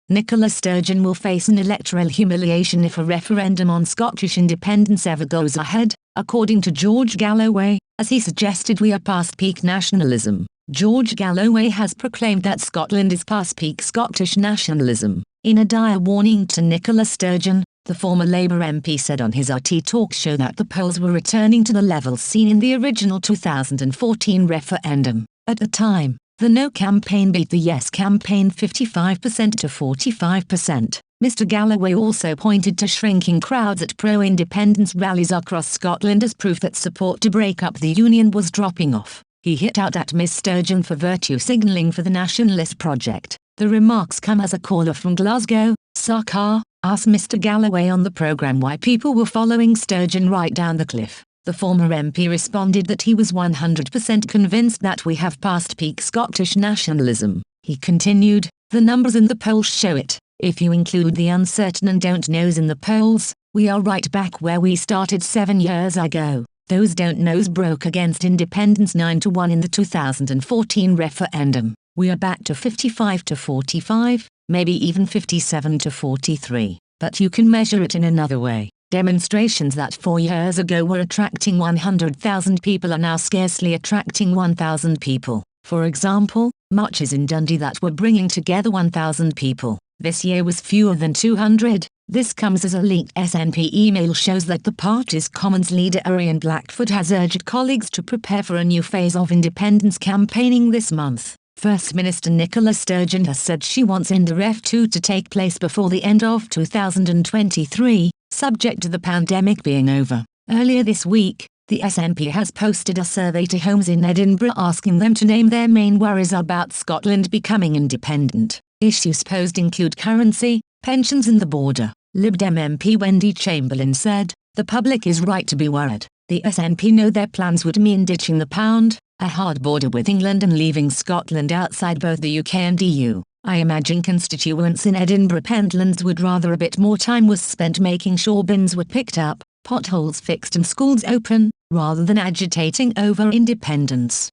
Nicola Sturgeon will face an electoral humiliation if a referendum on Scottish independence ever goes ahead, according to George Galloway, as he suggested we are past peak nationalism. George Galloway has proclaimed that Scotland is past peak Scottish nationalism. In a dire warning to Nicola Sturgeon, the former Labour MP said on his RT talk show that the polls were returning to the levels seen in the original 2014 referendum. At the time, the No campaign beat the Yes campaign 55% to 45%. Mr. Galloway also pointed to shrinking crowds at pro-independence rallies across Scotland as proof that support to break up the Union was dropping off. He hit out at Miss Sturgeon for virtue signalling for the nationalist project. The remarks come as a caller from Glasgow, Sarkar, asked Mr. Galloway on the programme why people were following Sturgeon right down the cliff. The former MP responded that he was 100% convinced that we have passed peak Scottish nationalism. He continued, "The numbers in the polls show it. If you include the uncertain and don't knows in the polls, we are right back where we started 7 years ago. Those don't knows broke against independence 9-1 in the 2014 referendum. We are back to 55 to 45, maybe even 57 to 43. But you can measure it in another way. Demonstrations that 4 years ago were attracting 100,000 people are now scarcely attracting 1,000 people. For example, marches in Dundee that were bringing together 1,000 people, this year was fewer than 200. This comes as a leaked SNP email shows that the party's Commons leader Ian Blackford has urged colleagues to prepare for a new phase of independence campaigning this month. First Minister Nicola Sturgeon has said she wants Ref 2 to take place before the end of 2023, subject to the pandemic being over. Earlier this week, the SNP has posted a survey to homes in Edinburgh asking them to name their main worries about Scotland becoming independent. Issues posed include currency, pensions and the border. Lib Dem MP Wendy Chamberlain said, "The public is right to be worried. The SNP know their plans would mean ditching the pound, a hard border with England and leaving Scotland outside both the UK and EU. I imagine constituents in Edinburgh Pentlands would rather a bit more time was spent making sure bins were picked up, potholes fixed and schools open, rather than agitating over independence."